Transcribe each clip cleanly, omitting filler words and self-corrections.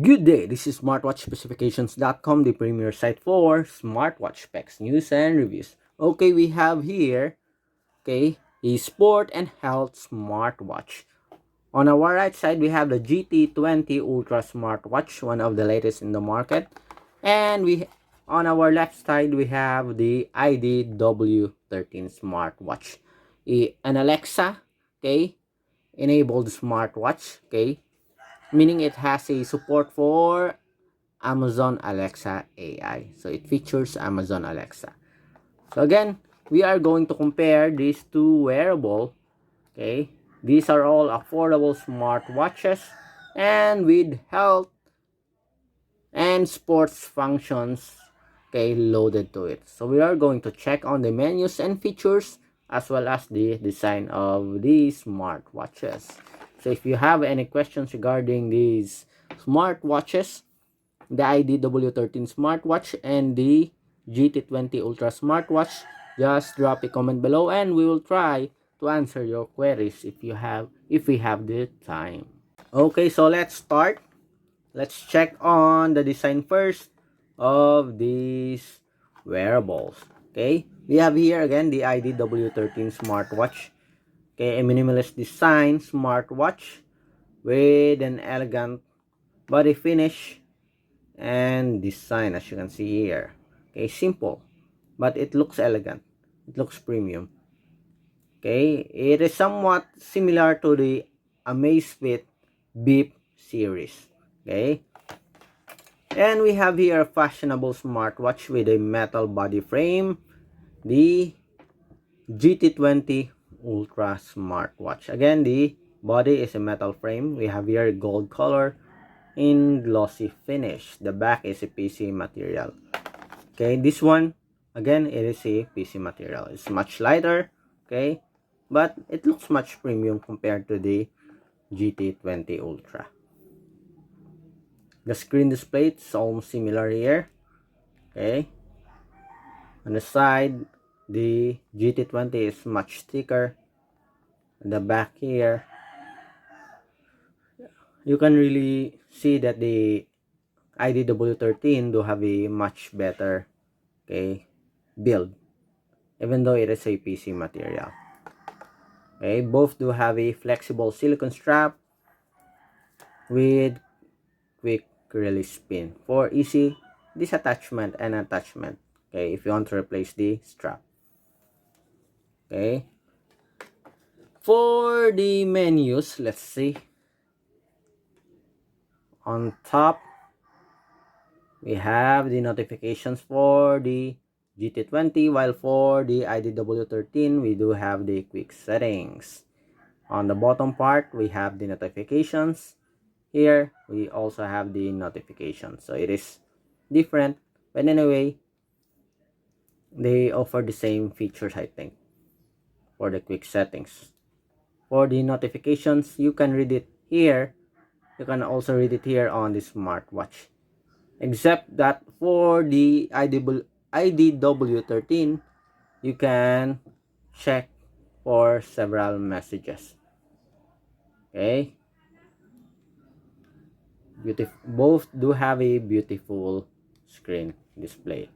Good day, this is smartwatchspecifications.com, the premier site for smartwatch specs, news, and reviews. Okay, we have here, a sport and health smartwatch. On our right side, we have the GT20 Ultra Smartwatch, one of the latest in the market. And on our left side, we have the IDW13 Smartwatch, an Alexa, enabled smartwatch, meaning it has a support for Amazon Alexa AI. So it features Amazon Alexa. So again, we are going to compare these two wearable. These are all affordable smartwatches and with health and sports functions loaded to it. So we are going to check on the menus and features as well as the design of these smartwatches. So if you have any questions regarding these smartwatches, the IDW13 Smartwatch and the GT20 Ultra Smartwatch, just drop a comment below and we will try to answer your queries if we have the time. Okay, so let's start. Let's check on the design first of these wearables. We have here again the IDW13 Smartwatch. A minimalist design smartwatch with an elegant body finish and design, as you can see here. Simple, but it looks elegant. It looks premium. It is somewhat similar to the Amazfit Beep series. And we have here a fashionable smartwatch with a metal body frame, the GT20 Ultra Smartwatch. Again, the body is a metal frame. We have here gold color in glossy finish. The back is a PC material. This one, again, it is a PC material. It's much lighter, but it looks much premium compared to the GT20 Ultra. The screen display is almost similar here. On the side, the GT20 is much thicker. The back here, you can really see that the IDW13 do have a much better build, even though it is a PC material. Both do have a flexible silicone strap with quick release pin for easy disattachment and attachment. If you want to replace the strap. For the menus, let's see. On top, we have the notifications for the GT20, while for the IDW13, we do have the quick settings. On the bottom part, we have the notifications. Here, we also have the notifications. So it is different, but anyway, they offer the same features, I think, for the quick settings. For the notifications, you can read it here. You can also read it here on the smartwatch. Except that for the IDW13, you can check for several messages. Both do have a beautiful screen display.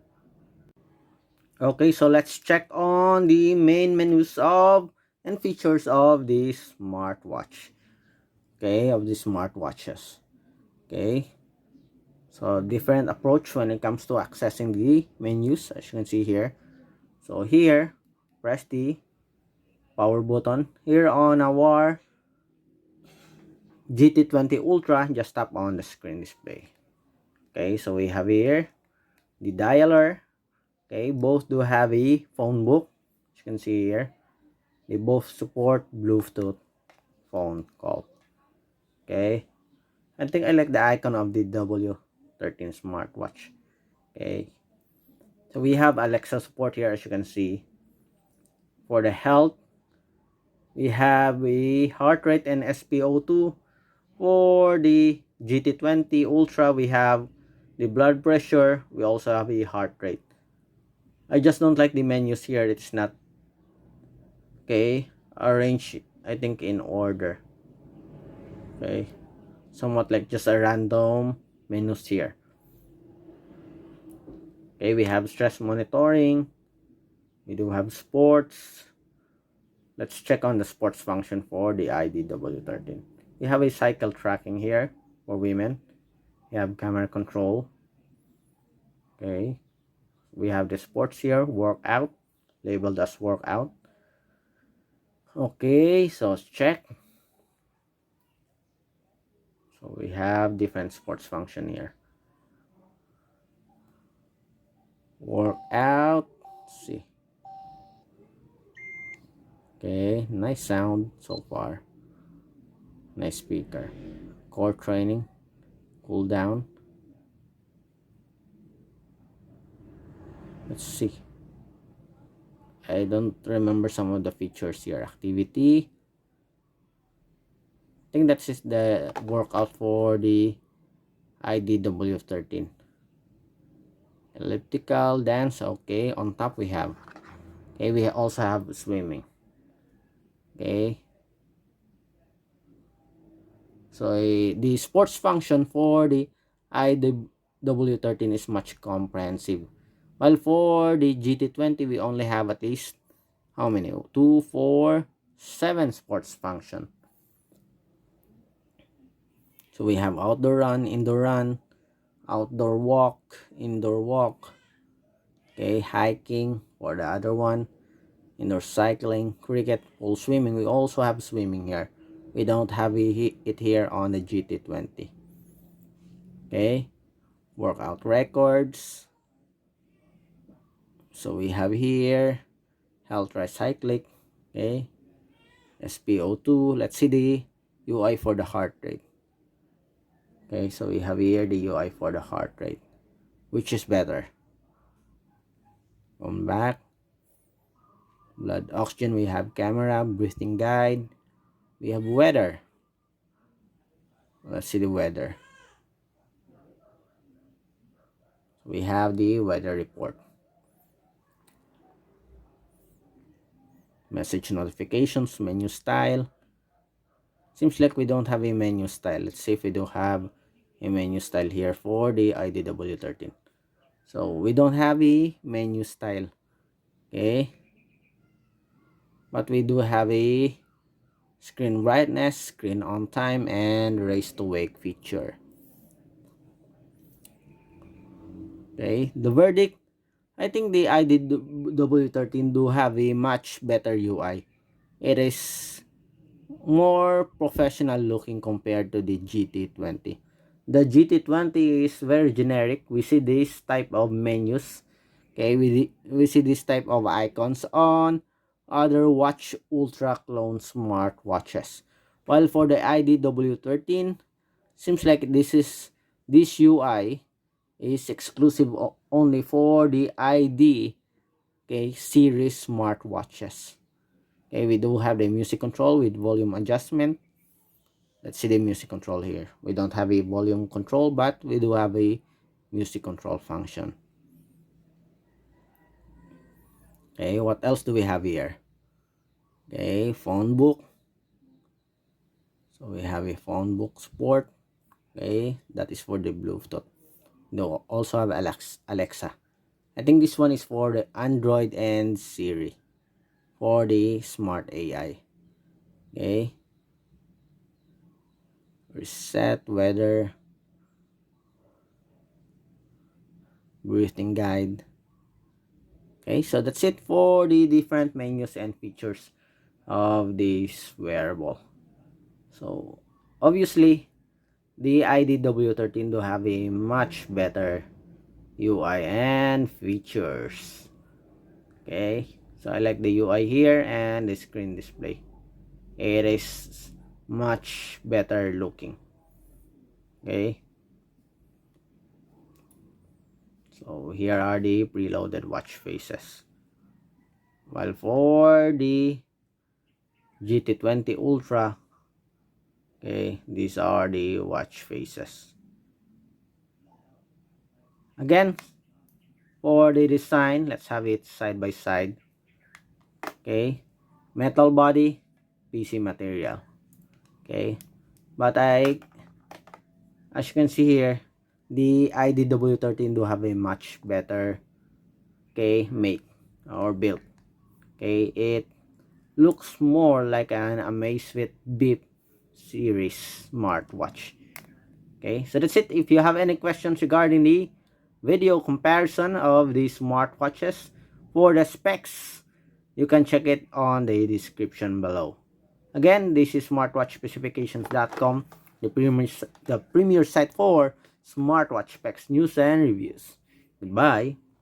So let's check on the main menus of and features of the smartwatch. Of the smartwatches. So different approach when it comes to accessing the menus, as you can see here. So here, press the power button. Here on our GT20 Ultra, just tap on the screen display. So we have here the dialer. Both do have a phone book, as you can see here. They both support Bluetooth phone call. I think I like the icon of the W13 smartwatch. So we have Alexa support here, as you can see. For the health, we have a heart rate and SpO2. For the GT20 Ultra, we have the blood pressure. We also have a heart rate. I just don't like the menus here. It's not arranged, I think, in order. Somewhat like just a random menus here. Okay, we have stress monitoring. We do have sports. Let's check on the sports function for the IDW13. We have a cycle tracking here for women. We have camera control. Okay, we have the sports here, workout, labeled as workout. Okay, so let's check. So we have different sports function here. Workout. Let's see. Okay, nice sound so far. Nice speaker. Core training. Cool down. Let's see. I don't remember some of the features here. Activity. I think that's just the workout for the IDW13. Elliptical dance. Okay, on top we have. Okay, we also have swimming. Okay. So the sports function for the IDW13 is much comprehensive. While for the GT20 we only have at least how many? 2, 4, 7 sports function. So we have outdoor run, outdoor walk, indoor walk. Okay, hiking for the other one, indoor cycling, cricket, pool swimming. We also have swimming here. We don't have it here on the GT20. Okay, workout records. So we have here health cyclic. Okay, SpO2. Let's see the UI for the heart rate. Okay, so we have here the UI for the heart rate. Which is better? Come back. Blood oxygen, we have camera, breathing guide, we have weather. Let's see the weather. We have the weather report. Message notifications, menu style. Seems like we don't have a menu style. Let's see if we do have a menu style here for the IDW13. So we don't have a menu style. Okay. But we do have a screen brightness, screen on time, and raise to wake feature. Okay, the verdict, I think the IDW13 do have a much better UI. It is more professional looking compared to the GT20. The GT20 is very generic. We see this type of menus. Okay, we see this type of icons on other Watch Ultra clone smartwatches. While for the IDW13, seems like this UI is exclusive only for the ID, okay, series smartwatches. Okay, we do have the music control with volume adjustment. Let's see the music control here. We don't have a volume control, but we do have a music control function. Okay, what else do we have here? Okay, phone book. So we have a phone book support. Okay, that is for the Bluetooth. We also have Alexa. I think this one is for the Android and Siri for the smart AI. Okay, reset, weather, breathing guide. Okay, so that's it for the different menus and features of this wearable. So obviously the IDW13 do have a much better UI and features. Okay, so I like the UI here and the screen display. It is much better looking. Okay, so here are the preloaded watch faces. While for the GT20 Ultra, okay, these are the watch faces. Again, for the design, let's have it side by side. Okay, metal body, PC material. Okay, but as you can see here, the IDW13 do have a much better, okay, make or build. Okay, it looks more like an Amazfit Beep series smartwatch. Okay, so that's it. If you have any questions regarding the video comparison of the smartwatches for the specs, you can check it on the description below. Again, this is smartwatchspecifications.com, the premier site for smartwatch specs, news, and reviews. Goodbye.